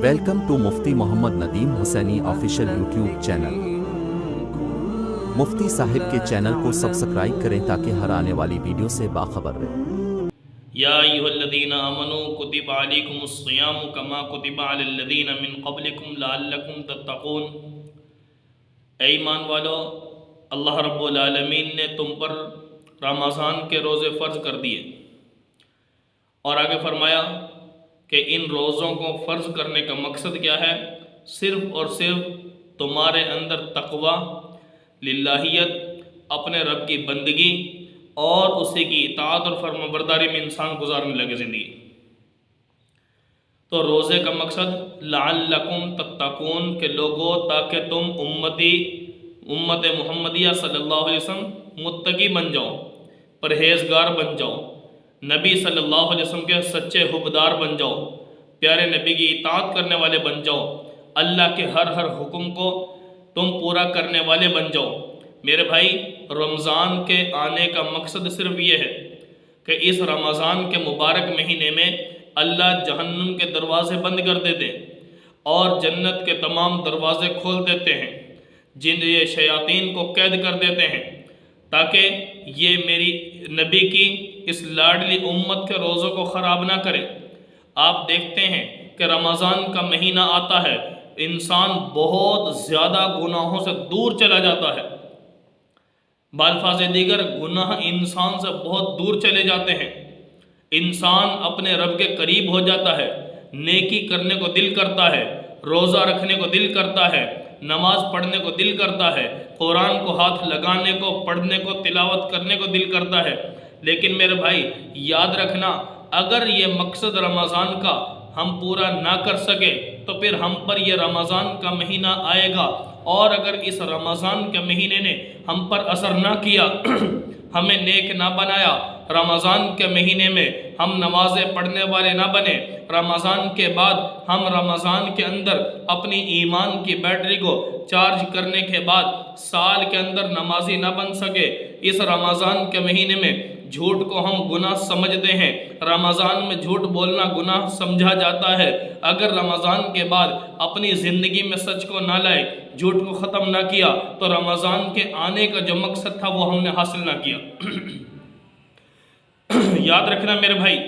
Welcome to مفتی Muhammad Nadeem Hussaini official YouTube channel. مفتی صاحب کے چینل کو سبسکرائب کریں تاکہ ہر آنے والی ویڈیو سے باخبر رہیں۔ یا ایھا الذین آمنوا کتب علیکم الصیام کما کتب علی الذین من قبلکم لعلکم تتقون۔ اے ایمان والو، اللہ رب العالمین نے تم پر رمضان کے روزے فرض کر دیے، اور آگے فرمایا کہ ان روزوں کو فرض کرنے کا مقصد کیا ہے؟ صرف اور صرف تمہارے اندر تقوی، للہیت، اپنے رب کی بندگی اور اسی کی اطاعت اور فرما برداری میں انسان گزارنے لگے زندگی۔ تو روزے کا مقصد لعلکم تتقون، کہ لوگو تاکہ تم امت محمدیہ صلی اللہ علیہ وسلم متقی بن جاؤ، پرہیزگار بن جاؤ، نبی صلی اللہ علیہ وسلم کے سچے حبدار بن جاؤ، پیارے نبی کی اطاعت کرنے والے بن جاؤ، اللہ کے ہر حکم کو تم پورا کرنے والے بن جاؤ۔ میرے بھائی، رمضان کے آنے کا مقصد صرف یہ ہے کہ اس رمضان کے مبارک مہینے میں اللہ جہنم کے دروازے بند کر دیتے اور جنت کے تمام دروازے کھول دیتے ہیں، جن یہ شیاطین کو قید کر دیتے ہیں، تاکہ یہ میری نبی کی اس لاڈلی امت کے روزوں کو خراب نہ کرے۔ آپ دیکھتے ہیں کہ رمضان کا مہینہ آتا ہے، انسان بہت زیادہ گناہوں سے دور چلا جاتا ہے، بالفاظ دیگر گناہ انسان سے بہت دور چلے جاتے ہیں، انسان اپنے رب کے قریب ہو جاتا ہے، نیکی کرنے کو دل کرتا ہے، روزہ رکھنے کو دل کرتا ہے، نماز پڑھنے کو دل کرتا ہے، قرآن کو ہاتھ لگانے کو، پڑھنے کو، تلاوت کرنے کو دل کرتا ہے۔ لیکن میرے بھائی یاد رکھنا، اگر یہ مقصد رمضان کا ہم پورا نہ کر سکے تو پھر ہم پر یہ رمضان کا مہینہ آئے گا، اور اگر اس رمضان کے مہینے نے ہم پر اثر نہ کیا، ہمیں نیک نہ بنایا، رمضان کے مہینے میں ہم نمازیں پڑھنے والے نہ بنے، رمضان کے بعد ہم رمضان کے اندر اپنی ایمان کی بیٹری کو چارج کرنے کے بعد سال کے اندر نمازی نہ بن سکے، اس رمضان کے مہینے میں جھوٹ کو ہم گناہ سمجھتے ہیں، رمضان میں جھوٹ بولنا گناہ سمجھا جاتا ہے، اگر رمضان کے بعد اپنی زندگی میں سچ کو نہ لائے، جھوٹ کو ختم نہ کیا، تو رمضان کے آنے کا جو مقصد تھا وہ ہم نے حاصل نہ کیا۔ یاد رکھنا میرے بھائی،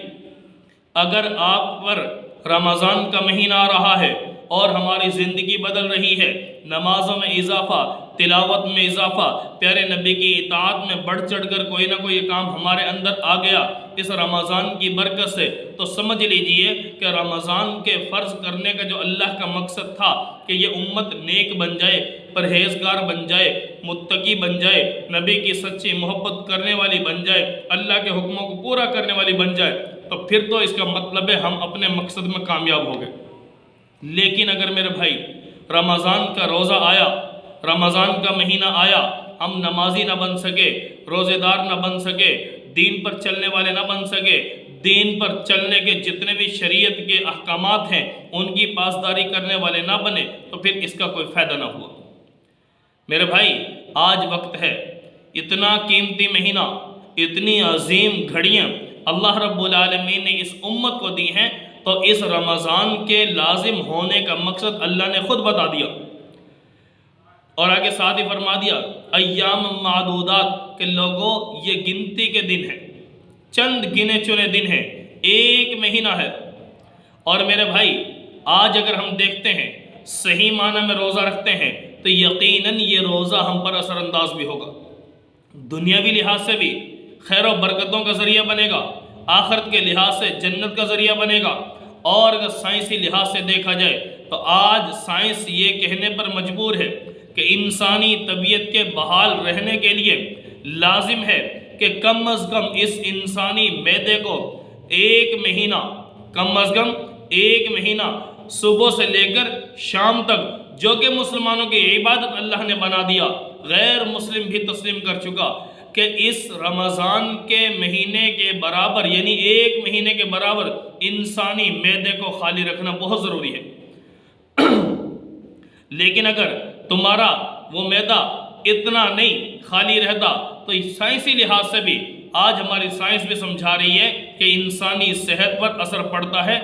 اگر آپ پر رمضان کا مہینہ آ رہا ہے اور ہماری زندگی بدل رہی ہے، نمازوں میں اضافہ، تلاوت میں اضافہ، پیارے نبی کی اطاعت میں بڑھ چڑھ کر کوئی نہ کوئی کام ہمارے اندر آ گیا اس رمضان کی برکت سے، تو سمجھ لیجئے کہ رمضان کے فرض کرنے کا جو اللہ کا مقصد تھا کہ یہ امت نیک بن جائے، پرہیزگار بن جائے، متقی بن جائے، نبی کی سچی محبت کرنے والی بن جائے، اللہ کے حکموں کو پورا کرنے والی بن جائے، تو پھر تو اس کا مطلب ہے ہم اپنے مقصد میں کامیاب ہو گئے۔ لیکن اگر میرے بھائی رمضان کا روزہ آیا، رمضان کا مہینہ آیا، ہم نمازی نہ بن سکے، روزے دار نہ بن سکے، دین پر چلنے والے نہ بن سکے، دین پر چلنے کے جتنے بھی شریعت کے احکامات ہیں ان کی پاسداری کرنے والے نہ بنے، تو پھر اس کا کوئی فائدہ نہ ہوا۔ میرے بھائی آج وقت ہے، اتنا قیمتی مہینہ، اتنی عظیم گھڑیاں اللہ رب العالمین نے اس امت کو دی ہیں، تو اس رمضان کے لازم ہونے کا مقصد اللہ نے خود بتا دیا، اور آگے ساتھ ہی فرما دیا ایام معدودات، کہ لوگوں یہ گنتی کے دن ہیں، چند گنے چنے دن ہیں، ایک مہینہ ہے۔ اور میرے بھائی آج اگر ہم دیکھتے ہیں، صحیح معنی میں روزہ رکھتے ہیں، تو یقیناً یہ روزہ ہم پر اثر انداز بھی ہوگا، دنیاوی لحاظ سے بھی خیر و برکتوں کا ذریعہ بنے گا، آخرت کے لحاظ سے جنت کا ذریعہ بنے گا، اور اگر سائنسی لحاظ سے دیکھا جائے تو آج سائنس یہ کہنے پر مجبور ہے کہ انسانی طبیعت کے بحال رہنے کے لیے لازم ہے کہ کم از کم اس انسانی معدے کو ایک مہینہ، کم از کم ایک مہینہ صبح سے لے کر شام تک، جو کہ مسلمانوں کی عبادت اللہ نے بنا دیا، غیر مسلم بھی تسلیم کر چکا کہ اس رمضان کے مہینے کے برابر، یعنی ایک مہینے کے برابر انسانی معدے کو خالی رکھنا بہت ضروری ہے۔ لیکن اگر تمہارا وہ معدہ اتنا نہیں خالی رہتا تو سائنسی لحاظ سے بھی آج ہماری سائنس بھی سمجھا رہی ہے کہ انسانی صحت پر اثر پڑتا ہے۔